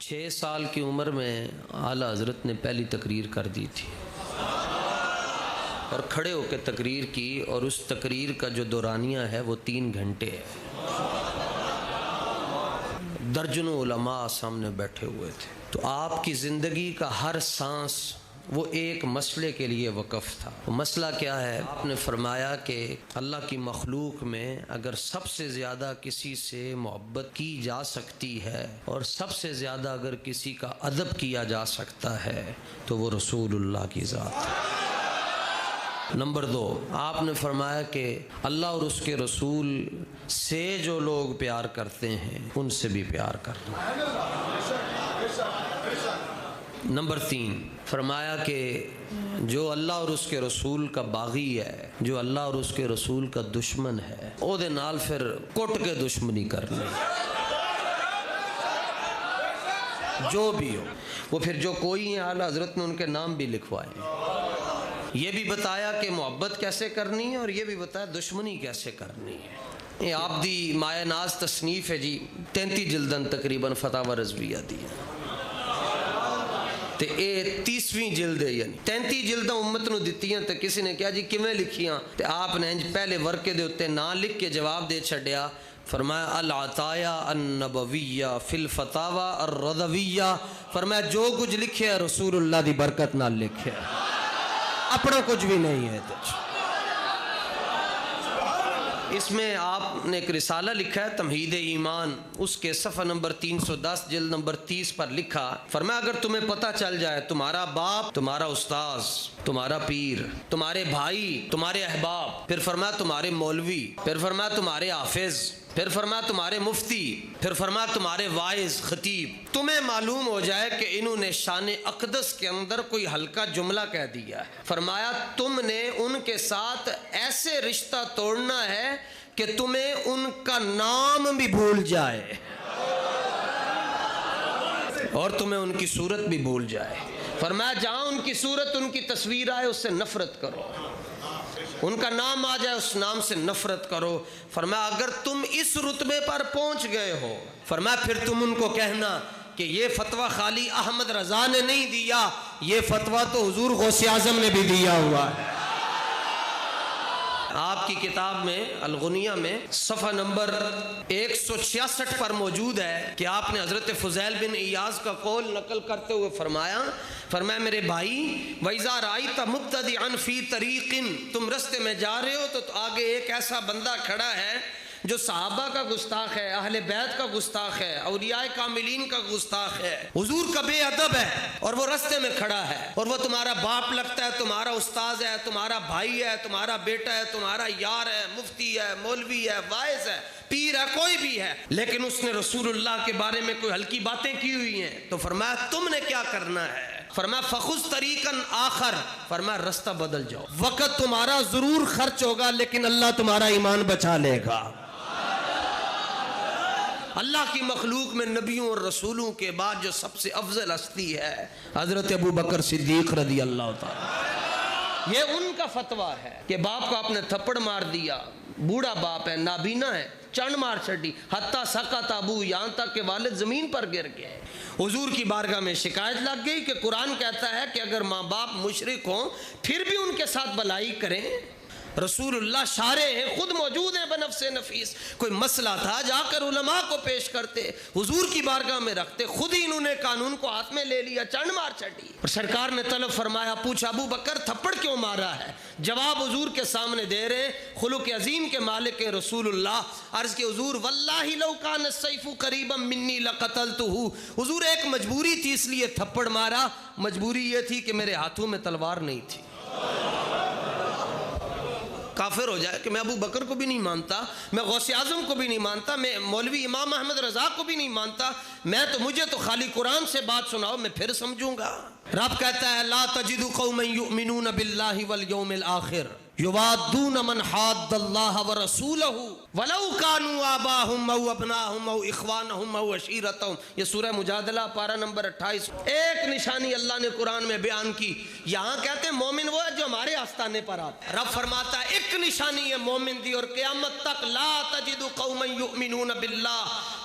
6 سال کی عمر میں اعلیٰ حضرت نے پہلی تقریر کر دی تھی اور کھڑے ہو کے تقریر کی، اور اس تقریر کا جو دورانیہ ہے وہ 3 گھنٹے ہے۔ درجنوں علماء سامنے بیٹھے ہوئے تھے، تو آپ کی زندگی کا ہر سانس وہ ایک مسئلے کے لیے وقف تھا۔ مسئلہ کیا ہے؟ آپ نے فرمایا کہ اللہ کی مخلوق میں اگر سب سے زیادہ کسی سے محبت کی جا سکتی ہے اور سب سے زیادہ اگر کسی کا ادب کیا جا سکتا ہے تو وہ رسول اللہ کی ذات ہے۔ نمبر 2، آپ نے فرمایا کہ اللہ اور اس کے رسول سے جو لوگ پیار کرتے ہیں ان سے بھی پیار کرنا۔ نمبر 3، فرمایا کہ جو اللہ اور اس کے رسول کا باغی ہے، جو اللہ اور اس کے رسول کا دشمن ہے، او دے نال پھر کٹ کے دشمنی کرنی، جو بھی ہو وہ پھر جو کوئی ہیں اعلیٰ حضرت نے ان کے نام بھی لکھوائے، یہ بھی بتایا کہ محبت کیسے کرنی ہے اور یہ بھی بتایا دشمنی کیسے کرنی ہے۔ یہ آپ دی مائے ناز تصنیف ہے جی، 33 جلدن تقریباً فتاوی رضویہ دی ہے، تے اے 30ویں جلد ہے، یعنی 33 جلداں امت نو دتیاں، تے کسی نے کہا جی کیویں لکھیاں، تے آپ نے پہلے ورقے دے اوتے نام لکھ کے جواب دے چھڈیا، فرمایا العطایا النبویہ فی الفتاوی الرضویہ، فرمایا جو کچھ لکھے ہے رسول اللہ دی برکت نال لکھے ہے، اپنا کچھ بھی نہیں ہے۔ اس میں آپ نے ایک رسالہ لکھا ہے تمہید ایمان، اس کے صفحہ نمبر 310 جلد نمبر 30 پر لکھا، فرمایا اگر تمہیں پتہ چل جائے تمہارا باپ تمہارا استاذ، تمہارا پیر، تمہارے بھائی تمہارے احباب، پھر فرمایا تمہارے مولوی، پھر فرمایا تمہارے حافظ، پھر فرمایا تمہارے مفتی، پھر فرمایا تمہارے واعظ خطیب، تمہیں معلوم ہو جائے کہ انہوں نے شان اقدس کے اندر کوئی ہلکا جملہ کہہ دیا ہے، فرمایا تم نے ان کے ساتھ ایسے رشتہ توڑنا ہے کہ تمہیں ان کا نام بھی بھول جائے اور تمہیں ان کی صورت بھی بھول جائے، فرمایا جہاں ان کی صورت ان کی تصویر آئے اس سے نفرت کرو، ان کا نام آ جائے اس نام سے نفرت کرو، فرمایا اگر تم اس رتبے پر پہنچ گئے ہو، فرمایا پھر تم ان کو کہنا کہ یہ فتویٰ خالی احمد رضا نے نہیں دیا، یہ فتویٰ تو حضور غوث اعظم نے بھی دیا ہوا ہے۔ آپ کی کتاب میں الغنیہ میں صفحہ نمبر 166 پر موجود ہے کہ آپ نے حضرت فضیل بن ایاز کا قول نقل کرتے ہوئے فرمایا میرے بھائی وَإِذَا رَأَيْتَ مُبْتَدِعًا فِي طَرِيقٍ، تم رستے میں جا رہے ہو تو آگے ایک ایسا بندہ کھڑا ہے جو صحابہ کا گستاخ ہے، اہل بیت کا گستاخ ہے، اولیاء کاملین کا گستاخ ہے، حضور کا بے ادب ہے، اور وہ رستے میں کھڑا ہے اور وہ تمہارا باپ لگتا ہے، تمہارا استاذ ہے، تمہارا بھائی ہے، تمہارا بیٹا ہے، تمہارا یار ہے، مفتی ہے، مولوی ہے، واعظ ہے، پیر ہے، کوئی بھی ہے، لیکن اس نے رسول اللہ کے بارے میں کوئی ہلکی باتیں کی ہوئی ہیں، تو فرمایا تم نے کیا کرنا ہے؟ فرمایا فَخُذْ طَرِيقًا آخر، فرمایا رستہ بدل جاؤ، وقت تمہارا ضرور خرچ ہوگا لیکن اللہ تمہارا ایمان بچا لے گا۔ اللہ کی مخلوق میں نبیوں اور رسولوں کے بعد جو سب سے افضل ہستی ہے حضرت ابو بکر صدیق رضی اللہ تعالیٰ، یہ ان کا فتویٰ ہے کہ باپ کو آپ نے تھپڑ مار دیا، بوڑھا باپ ہے، نابینا ہے، چنڈ مار چھڑی، حتیٰ سقط ابو، یہاں تک کہ والد زمین پر گر گئے۔ حضور کی بارگاہ میں شکایت لگ گئی کہ قرآن کہتا ہے کہ اگر ماں باپ مشرک ہوں پھر بھی ان کے ساتھ بھلائی کریں، رسول اللہ شارع ہیں، خود موجود ہیں بنفس نفیس، کوئی مسئلہ تھا جا کر علماء کو پیش کرتے، حضور کی بارگاہ میں رکھتے، خود ہی انہوں نے قانون کو ہاتھ میں لے لیا، چنڈ مار چڑی، اور سرکار نے طلب فرمایا، پوچھا ابو بکر تھپڑ کیوں مارا ہے؟ جواب حضور کے سامنے دے رہے، خلق عظیم کے مالک رسول اللہ، عرض کے حضور واللہ لو کان السیف قریبا منی لقتلتہ، حضور ایک مجبوری تھی اس لیے تھپڑ مارا، مجبوری یہ تھی کہ میرے ہاتھوں میں تلوار نہیں تھی۔ کافر ہو جائے کہ میں ابو بکر کو بھی نہیں مانتا، میں غوث اعظم کو بھی نہیں مانتا، میں مولوی امام احمد رضا کو بھی نہیں مانتا، مجھے تو خالی قرآن سے بات سناؤ میں پھر سمجھوں گا۔ رب کہتا ہے لا تجد قوما یؤمنون باللہ والیوم الآخر یوادون من حاد اللہ ورسولہ ولو کانوا آباہم او ابناہم او اخوانہم او عشیرتہم، یہ سورہ مجادلہ پارہ نمبر 28۔ ایک نشانی اللہ نے قرآن میں بیان کی، یہاں کہتے ہیں مومن وہ ہے جو ہمارے آستانے پر آتا ہے، رب فرماتا ہے ایک نشانی ہے مومن دی اور قیامت تک لا تجد قوما یؤمنون باللہ،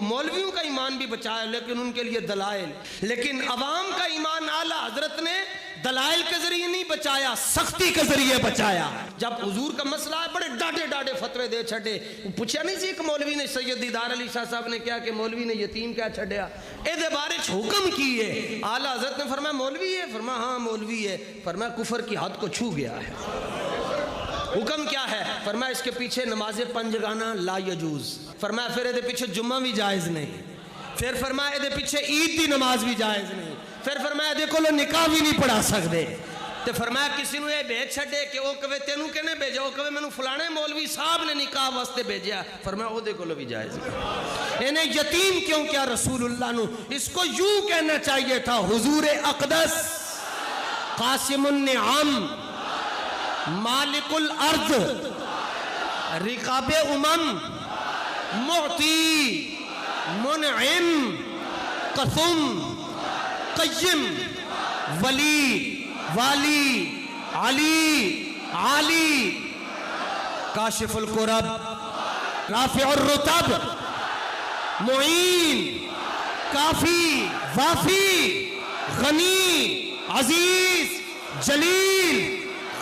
مولویوں کا ایمان بھی بچایا لیکن ان کے لیے دلائل، لیکن عوام کا ایمان اعلیٰ حضرت نے دلائل کے ذریعے نہیں بچایا، سختی کے ذریعے بچایا۔ جب حضور کا مسئلہ ہے بڑے ڈاٹے فتوے دے چھڑے، پوچھا نہیں سی کہ مولوی نے سید دیدار علی شاہ صاحب نے کیا کہ مولوی نے یتیم کیا چھڑیا، اے دے بارے حکم کیے، اعلیٰ حضرت نے فرمایا مولوی ہے، فرمایا ہاں مولوی ہے، فرمایا کفر کی حد کو چھو گیا ہے۔ حکم کیا ہے؟ فرمایا اس کے پیچھے نماز پنجگانہ لا یجوز، فرمایا پھر دے پیچھے جمعہ بھی جائز نہیں، پھر فرمایا دے پیچھے عید دی نماز بھی جائز نہیں، پھر فرمایا دیکھو لو نکاح بھی نہیں پڑھا سکتے، تے فرمایا کسی نو یہ بھیج چھڑے کہ وہ کہے تینوں کہنے بھیجا، وہ کہے میں فلانے مولوی صاحب نے نکاح واسطے بھیجا، فرمایا وہ دیکھو لو بھی جائز نہیں۔ انہیں یتیم کیوں کیا رسول اللہ نو؟ اس کو یوں کہنا چاہیے تھا، حضور اقدس قاسم النعم مالک الارض رقاب معطی منعم قسم قیم ولی والی علی عالی کاشف الکرب رافع الرتب معین کافی وافی غنی عزیز جلیل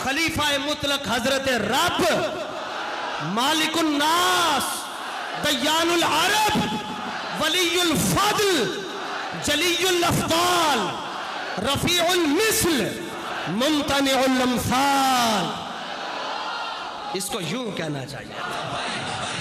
خلیفہ مطلق حضرت رب مالک الناس دیان العرب ولی الفضل جلی الافضال رفیع المثل ممتنع الامثال۔ اس کو یوں کہنا چاہیے،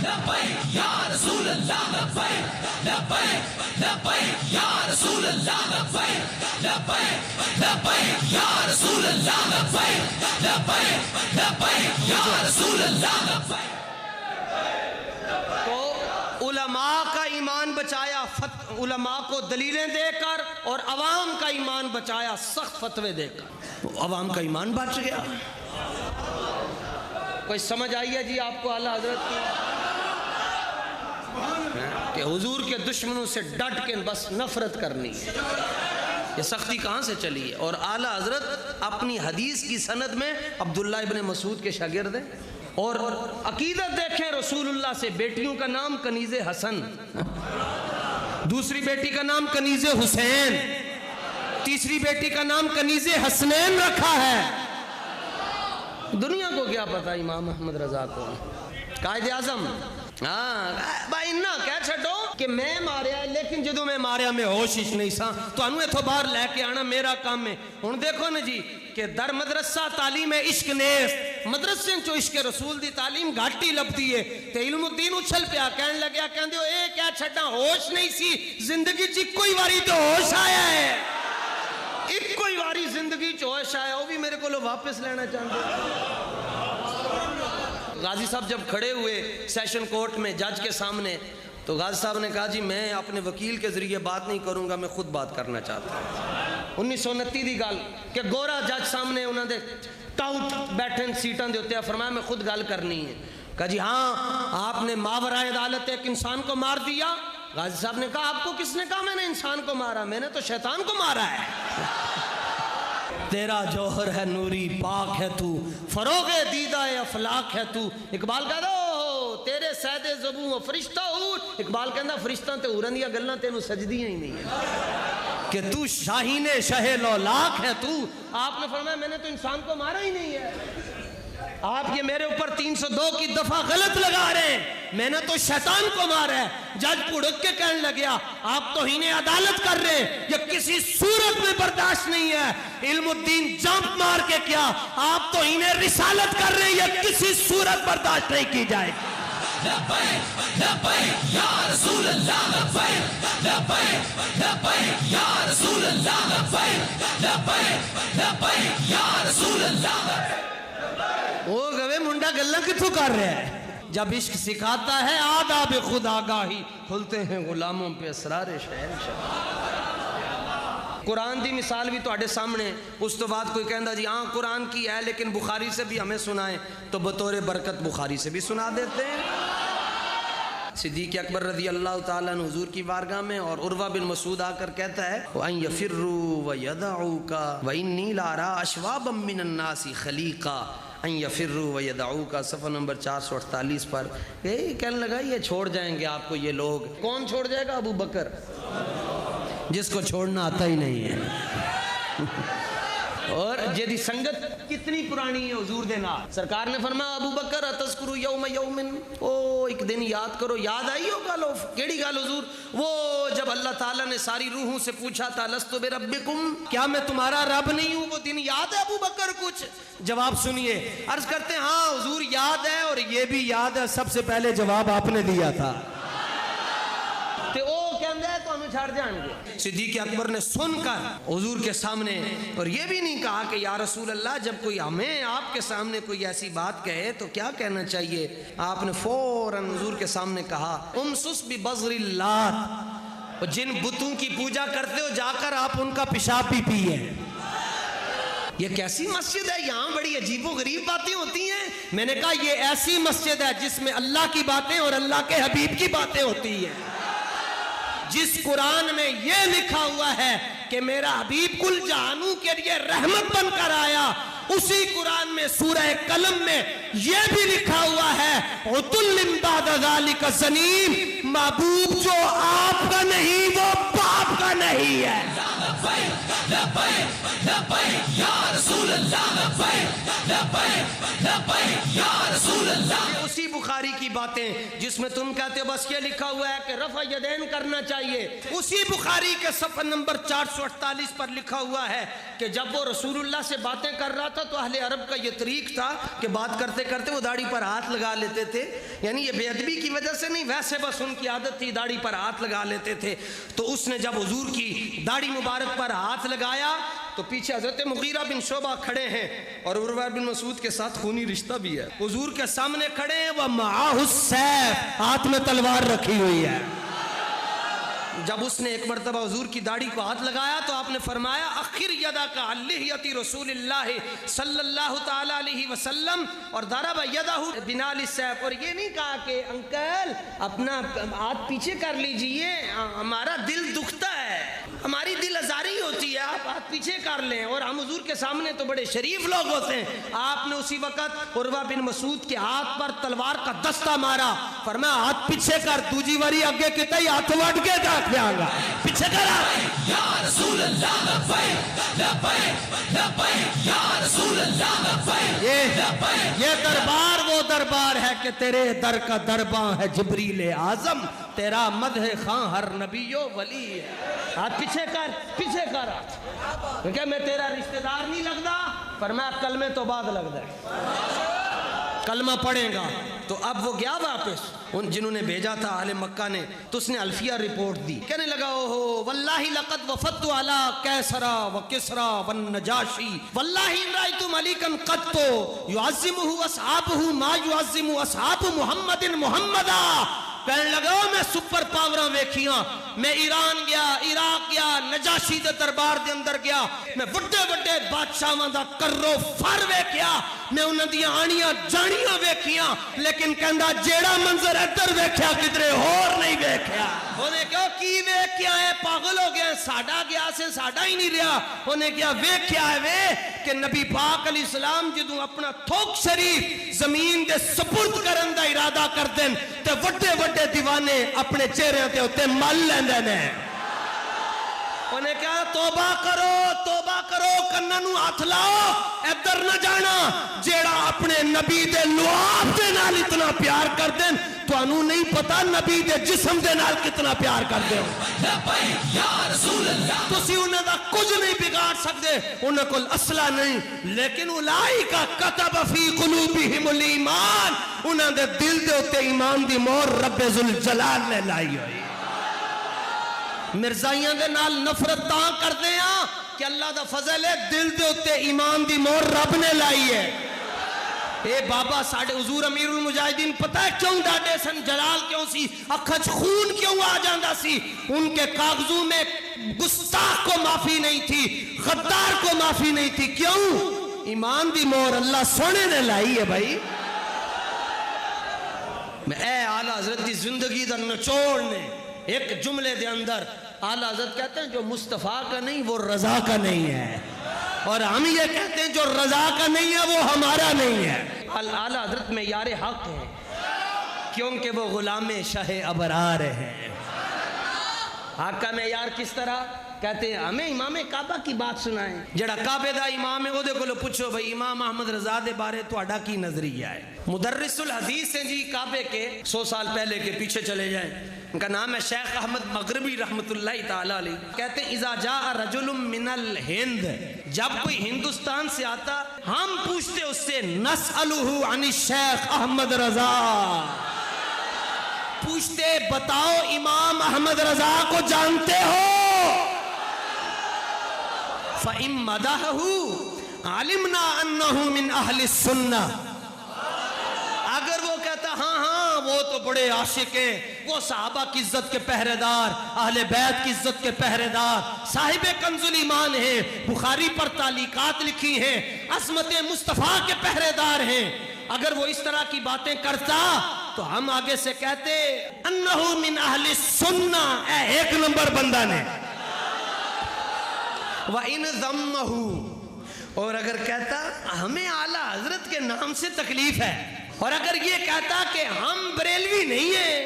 لبیک یا رسول اللہ لبیک لبیک لبیک یا رسول اللہ لبیک لبیک لبیک یا رسول اللہ لبیک لبیک لبیک یا رسول اللہ لبیک۔ تو علماء کا ایمان بچایا علماء کو دلیلیں دے کر، اور عوام کا ایمان بچایا سخت فتوے دے کر، عوام کا ایمان بچ گیا۔ کوئی سمجھ آئی ہے جی آپ کو اعلیٰ حضرت کی کہ حضور کے دشمنوں سے ڈٹ کے بس نفرت کرنی ہے؟ یہ سختی کہاں سے چلی ہے؟ اور اعلیٰ حضرت اپنی حدیث کی سند میں عبداللہ ابن مسعود کے شاگرد ہیں، اور عقیدت دیکھیں رسول اللہ سے، بیٹیوں کا نام کنیز حسن، دوسری بیٹی کا نام کنیز حسین، تیسری بیٹی کا نام کنیز حسنین رکھا ہے۔ دنیا کو کیا پتا امام احمد رضا کو، قائد اعظم بھائی نہ کہہ چھڑو کہ میں ماریا، لیکن جدو میں ماریا میں ہوش ہی نہیں سا، تو انہوں اتھو باہر لے کے آنا میرا کام ہے۔ ہن دیکھو نا جی کہ در مدرسہ تعلیم عشق نیست، مدرسے چو عشق رسول دی تعلیم گھاٹی لبدی ہے، تے علم الدین اچھل پیا کہنے لگیا کہندے ہو اے کیا چھڑا ہوش نہیں سی، زندگی جی کوئی واری تو ہوش آیا ہے، ایک کوئی واری زندگی چوش آیا، وہ بھی میرے کو لو واپس لینا چاہتے۔ غازی صاحب جب کھڑے ہوئے سیشن کورٹ میں جج کے سامنے، تو غازی صاحب نے کہا جی میں اپنے وکیل کے ذریعے بات نہیں کروں گا، میں خود بات کرنا چاہتا ہوں۔ 1929 دی گل کہ گورا جج سامنے انہوں نے ٹاؤٹ بیٹھن سیٹاں دے ہوتے ہیں، فرمایا میں خود گل کرنی ہے۔ کہا جی ہاں آپ نے ماورائے عدالت ایک انسان کو مار دیا۔ غازی صاحب نے کہا آپ کو کس نے کہا میں نے انسان کو مارا؟ میں نے تو شیطان کو مارا ہے۔ تیرا جوہر ہے نوری پاک ہے تو، فروغ دیدہ افلاق ہے تو۔ اقبال کہہ دو تیرے سید زبوں فرشتہ ہوں، اقبال کہندا فرشتہ تے ہورن دیا گلاں تینوں سجدیاں ہی نہیں ہیں کہ تو شاہین شہ لولاک ہے تو۔ آپ نے فرمایا میں نے تو انسان کو مارا ہی نہیں ہے، آپ یہ میرے اوپر 302 کی دفعہ غلط لگا رہے ہیں، میں نے تو شیطان کو مارا ہے۔ جج پڑک کے کہنے لگیا آپ توہین عدالت کر رہے ہیں، یہ کسی صورت میں برداشت نہیں ہے۔ علم الدین جمپ مار کے کیا آپ توہین رسالت کر رہے ہیں، یہ کسی صورت برداشت نہیں کی جائے گی۔ لبیک لبیک یا رسول اللہ لبیک لبیک لبیک یا رسول اللہ لبیک لبیک لبیک یا رسول اللہ۔ وہ گوے منڈا گلہ کتھو کر رہا ہے؟ جب عشق سکھاتا ہے آداب خود آگاہی، کھلتے ہیں غلاموں پہ اسرار شہنشاہ۔ قرآن دی مثال بھی تو آڑے سامنے، اس تو بعد کوئی کہندہ جی ہاں قرآن کی ہے لیکن بخاری سے بھی ہمیں سنائیں، تو بطور برکت بخاری سے بھی سنا دیتے ہیں۔ صدیق اکبر رضی اللہ تعالیٰ عنہ حضور کی بارگاہ میں، اور عروہ بن مسعود آ کر کہتا ہے وَأَن يَفِرُّوا وَيَدَعُوكَ وَإِنِّي لَأَرَىٰ أَشْوَابًا مِّنَ النَّاسِ خَلِيقًا۔ ان یفروا ویدعوک، صفحہ نمبر 448 پر کہنے لگا یہ چھوڑ جائیں گے آپ کو یہ لوگ. کون چھوڑ جائے گا؟ ابو بکر، جس کو چھوڑنا آتا ہی نہیں ہے. اور جیدی سنگت کتنی پرانی ہے حضور دے نال. سرکار نے فرمایا ابو بکر اتذکروا یوم یومن، او ایک دن یاد کرو. یاد آئی ہو گل؟ کیڑی گل حضور؟ وہ جب اللہ تعالیٰ نے ساری روحوں سے پوچھا تھا لست بربکم، کیا میں تمہارا رب نہیں ہوں؟ وہ دن یاد ہے ابو بکر کچھ؟ جواب سنیے. عرض کرتے ہیں ہاں حضور یاد ہے، اور یہ بھی یاد ہے سب سے پہلے جواب آپ نے دیا تھا. چھڑ جان گے. صدیق اکبر نے سن کر حضور کے سامنے، اور یہ بھی نہیں کہا کہ یا رسول اللہ جب کوئی ہمیں آپ کے سامنے کوئی ایسی بات کہے تو کیا کہنا چاہیے. آپ نے فوراً حضور کے سامنے کہا امسس ببذر اللات، جن بتوں کی پوجا کرتے ہو جا کر آپ ان کا پیشاب بھی پیے. یہ کیسی مسجد ہے؟ یہاں بڑی عجیب و غریب باتیں ہوتی ہیں. میں نے کہا یہ ایسی مسجد ہے جس میں اللہ کی باتیں اور اللہ کے حبیب کی باتیں ہوتی ہیں. جس قرآن میں یہ لکھا ہوا ہے کہ میرا حبیب کل جہانوں کے لیے رحمت بن کر آیا، اسی قرآن میں سورہ قلم میں یہ بھی لکھا ہوا ہے عُتُلٍ بَعْدَ ذَلِكَ زَنِيمٍ، محبوب جو آپ کا نہیں وہ باپ کا نہیں ہے. لبیک لبیک لبیک یا رسول اللہ، لبیک لبیک لبیک یا رسول اللہ. یہ اسی بخاری کی باتیں جس میں تم کہتے ہو بس یہ لکھا ہوا ہے کہ رفع یدین کرنا چاہیے. اسی بخاری کے صفحہ نمبر 448 پر لکھا ہوا ہے کہ جب وہ رسول اللہ سے باتیں کر رہا تھا تو اہل عرب کا یہ طریق تھا کہ بات کرتے کرتے وہ داڑھی پر ہاتھ لگا لیتے تھے. یعنی یہ بے ادبی کی وجہ سے نہیں، ویسے بس ان کی عادت تھی، داڑھی پر ہاتھ لگا لیتے تھے. تو اس نے جب حضور کی داڑھی مبارک پر ہاتھ لگایا تو پیچھے حضرت مغیرہ بن شعبہ کھڑے ہیں اور عروہ بن مسعود کے ساتھ خونی رشتہ بھی ہے. حضور کے سامنے کھڑے ہیں، وہ معاہ السیف، ہاتھ میں تلوار رکھی ہوئی ہے. جب اس نے ایک مرتبہ حضور کی داڑھی کو ہاتھ لگایا تو آپ نے فرمایا اخر یدک عن لحیۃ رسول اللہ صلی اللہ تعالی علیہ وسلم، اور ضرب یدہ بنال السیف. اور یہ نہیں کہا کہ انکل اپنا ہاتھ پیچھے کر لیجئے، ہمارا دل دکھتا ہے، ہماری دل آزاری ہوتی ہے، آپ ہاتھ پیچھے کر لیں. اور ہم حضور کے سامنے تو بڑے شریف لوگ ہوتے ہیں. آپ نے اسی وقت عروہ بن مسعود کے ہاتھ پر تلوار کا دستہ مارا، فرمایا ہاتھ پیچھے کر، دوجی واری اگے کتا ہی ہاتھ وٹ کے جاتے آگا پیچھے کر. یا رسول اللہ لبیک لبیک لبیک یا رسول اللہ لبیک. یہ دربار وہ دربار ہے کہ تیرے در کا درباں ہے جبریل اعظم، تیرا مدح خاں ہر نبی و ولی ہے. ہاتھ پیچھے کر، پیچھے کر ہاتھ. کیونکہ میں تیرا رشتہ دار نہیں لگتا، فرمایا کلمے تو بعد لگتا ہے، کلمہ پڑھے گا. تو اب وہ گیا واپس، ان جنہوں نے بھیجا تھا اہل مکہ نے، تو اس نے الفیہ رپورٹ دی. کہنے لگا اوہو واللہ لقد وفدت علی کیسرا و کسرا والنجاشی واللہ ان رأیت ملکا قط یعظمہ اصحابہ ما یعظم اصحاب محمد محمدا. کہنے لگا میں سپر پاوراں ویکھیاں، میں ایران گیا، عراق گیا، نجاشی دے دربار دے اندر گیا، میں بڑے بڑے بادشاہاں دا کرو فر ویکھیا، میں انہاں دی آنیاں جانیاں ویکھیاں، لیکن کہندا جیڑا منظر ادھر ویکھیا کدھرے ہور نہیں ویکھیا. انہیں کہا کی ویکھیا ہے؟ پاگل ہو گیا، ساڈا گیا سے ساڈا ہی نہیں رہا. انہیں کیا ویکھیا ہے وے کہ نبی پاک علیہ السلام جدوں اپنا تھوک شریف زمین دے سپرد کرن دا ارادہ کر دین تے وڈے وڈے دیوانے اپنے چہرے تے اوتے مل لیندے نے. انہیں کہا توبہ کرو کناں نوں ہاتھ لاؤ، ادھر نہ جانا. جیڑا اپنے نبی دے لعاب دے نال اتنا پیار کر دین، تانوں نہیں پتا نبی دے جسم دے نال کتنا پیار کر دے ہو. یا رسول اللہ تسی انہاں دا کچھ نہیں بگاڑ سکدے، انہاں کول اسلحہ نہیں، لیکن اولئک کتب فی قلوبہم الایمان، انہاں دے دل دے اوتے ایمان دی مہر رب ذوالجلال نے لائی ہوئی. مرزائیاں دے نال نفرت تاں کر دے ہاں کہ اللہ دا فضل ہے، دل دے اوتے ایمان دی مہر رب نے لائی ہے. اے بابا ساڑھے حضور امیر المجاہدین پتہ ہے کیوں ڈاڈے سن؟ جلال کیوں سی؟ اکھچ خون کیوں آ جاندہ سی؟ ان کے کاغذوں میں گستاخ کو معافی نہیں تھی، غدار کو معافی نہیں تھی. کیوں؟ ایمان دی مہر اللہ سونے نے لائی ہے. بھائی میں اے اعلیٰ حضرت دی زندگی دا نچوڑ نے ایک جملے دے اندر اعلیٰ حضرت کہتے ہیں جو مصطفیٰ کا نہیں وہ رضا کا نہیں ہے. اور ہم یہ کہتے ہیں جو رضا کا نہیں ہے وہ ہمارا نہیں ہے۔ اعلیٰ حضرت میں یار حق ہے کیونکہ وہ غلام شاہ ابرار ہیں۔ حق کا معیار کس طرح؟ کہتے ہیں ہمیں امام کعبہ کی بات سنائیں، جڑا کعبے دا امام ہے وہ دے کو پوچھو بھئی امام احمد رضا دے بارے تو اڈا کی نظریہ ہے؟ مدرس الحدیث ہیں جی کعبے کے، 100 سال پہلے کے، پیچھے چلے جائیں، ان کا نام ہے شیخ احمد مغربی رحمت اللہ تعالی علیہ۔ کہتے ہیں اذا جاء رجل من الہند، جب کوئی ہندوستان سے آتا ہم پوچھتے اس سے نسألہ عن الشیخ احمد رضا، پوچھتے بتاؤ امام احمد رضا کو جانتے ہو؟ فَإِن مَدَحَهُ عَلِمْنَا أَنَّهُ مِنْ أَهْلِ السُّنَّةِ، اگر وہ کہتا ہاں وہ تو بڑے عاشق ہیں، وہ صحابہ کی عزت کے پہرے دار، اہل بیت کی عزت کے پہرے دار، صاحب کنز الایمان ہیں، بخاری پر تعلیقات لکھی ہیں، عظمت مصطفیٰ کے پہرے دار ہیں، اگر وہ اس طرح کی باتیں کرتا تو ہم آگے سے کہتے انہو من اہل السنہ، اے ایک نمبر بندہ نے۔ وَإِن ذَمَّهُ، اور اگر کہتا ہمیں اعلیٰ حضرت کے نام سے تکلیف ہے، اور اگر یہ کہتا کہ ہم بریلوی نہیں ہیں،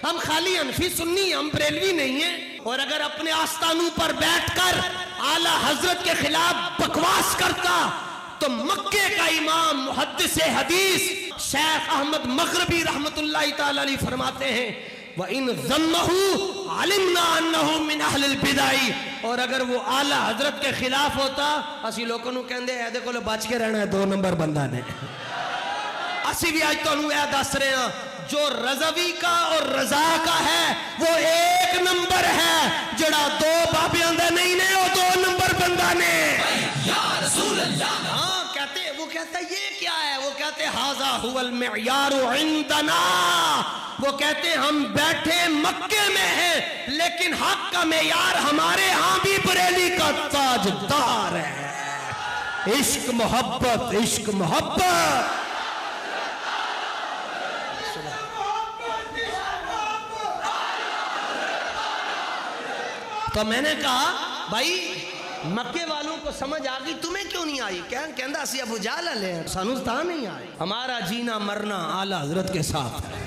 ہم خالی حنفی سنی، ہم بریلوی نہیں ہیں، اور اگر اپنے آستانوں پر بیٹھ کر اعلیٰ حضرت کے خلاف بکواس کرتا تو مکے کا امام محدث حدیث شیخ احمد مغربی رحمت اللہ تعالی علیہ فرماتے ہیں وَإِن ذَمَّهُ عَلِمْنَا أَنَّهُ مِنْ أَهْلِ الْبِدَعِ، اور اگر وہ اعلیٰ حضرت کے خلاف ہوتا اسی لوگوں نو کہندے اے دے کولو بچ کے رہنا ہے، 2 نمبر بندہ نے۔ اسی بھی آج تانوں اے دس رہے ہیں جو رضوی کا اور رضا کا ہے وہ 1 نمبر ہے، جڑا 2 بابیاں دے نہیں نے وہ 2 نمبر بندہ نے۔ یا رسول اللہ، ہاں کہتے وہ کہتا یہ کیا ہے؟ وہ کہتے ھذا هو المعیار عندنا، وہ کہتے ہم بیٹھے مکے میں ہیں لیکن حق کا معیار ہمارے ہاں بھی بریلی کا تاجدار ہے۔ عشق محبت، عشق محبت۔ تو میں نے کہا بھائی مکے والوں کو سمجھ آگئی، تمہیں کیوں نہیں آئی؟ کہندا اسی ابو جہل لے سانو تا نہیں آئی، ہمارا جینا مرنا اعلیٰ حضرت کے ساتھ ہے۔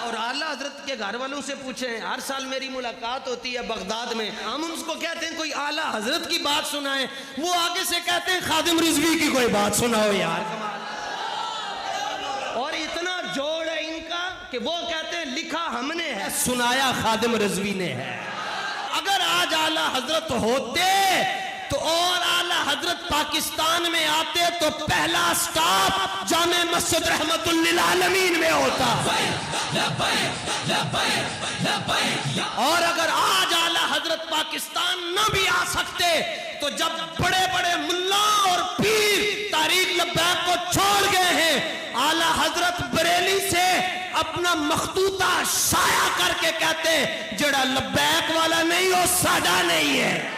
اور اعلیٰ حضرت کے گھر والوں سے پوچھیں، ہر سال میری ملاقات ہوتی ہے بغداد میں، ہم ان کو کہتے ہیں کوئی اعلیٰ حضرت کی بات سنائیں، وہ آگے سے کہتے ہیں خادم رضوی کی کوئی بات سناؤ یار۔ اور اتنا جوڑ ہے ان کا کہ وہ کہتے ہیں لکھا ہم نے ہے، سنایا خادم رضوی نے ہے۔ اگر آج اعلیٰ حضرت ہوتے تو اور اعلیٰ حضرت پاکستان میں آتے تو پہلا سٹاپ جامع مسجد رحمت للعالمین میں ہوتا، اور اگر آج اعلیٰ حضرت پاکستان نہ بھی آ سکتے تو جب بڑے بڑے ملا اور پیر تحریک لبیک کو چھوڑ گئے ہیں، اعلیٰ حضرت بریلی سے اپنا مخطوطہ شائع کر کے کہتے جڑا لبیک والا نہیں وہ ساڈا نہیں ہے۔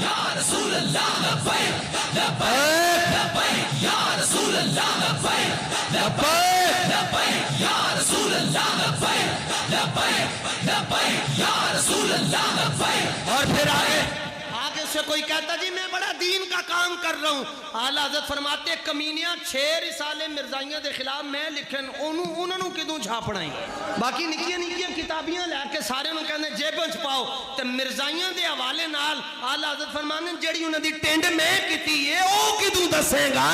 یا رسول اللہ لبیک لبیک لبیک یا رسول اللہ لبیک لبیک لبیک یا رسول اللہ لبیک لبیک لبیک یا رسول اللہ لبیک۔ اور پھر آگے سے کوئی کہتا جی میں بڑا دین کا کام کر رہا ہوں، اعلیٰ حضرت فرماتے کمینیاں 6 رسالے مرزائیاں دے خلاف میں لکھن انہوں نے کدوں چھاپڑائیں، باقی نکیاں نکیاں کتابیاں لے کے سارے انہوں کہنے جیبوں چھپاؤ، تے مرزائیاں دے حوالے نال اعلیٰ حضرت فرمانے جڑی انہوں دی ٹینڈ میں کیتی ہے او کدوں دسیں گا۔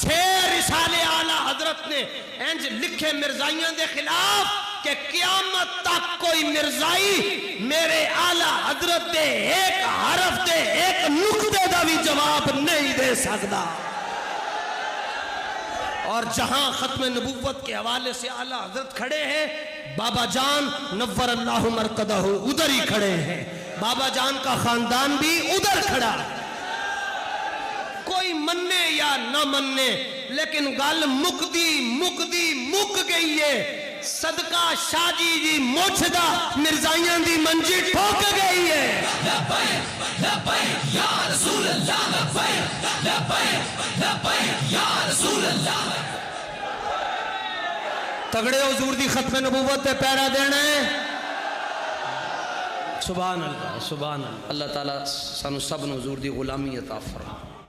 6 رسالے اعلیٰ حضرت نے انج لکھے مرزائیاں دے خلاف کہ قیامت تک کوئی مرزائی میرے اعلیٰ حضرت دے ایک حرف دے ایک نقطے دا بھی جواب نہیں دے سکتا۔ اور جہاں ختم نبوت کے حوالے سے اعلیٰ حضرت کھڑے ہیں، بابا جان نور اللہ مرقدہ ادھر ہی کھڑے ہیں، بابا جان کا خاندان بھی ادھر کھڑا ہے۔ کوئی مننے یا نہ مننے لیکن گل مک گئی ہے، صدقہ شاہ جی مجھ دا مرزائیاں دی منجی ٹھوک گئی ہے۔ لبیک لبیک یا رسول اللہ لبیک لبیک لبیک یا رسول اللہ۔ تگڑے حضور دی ختم نبوت تے پیرا دینا ہے، سبحان اللہ، سبحان اللہ۔ اللہ تعالیٰ سانو سب نو حضور دی غلامی عطا فرمائے۔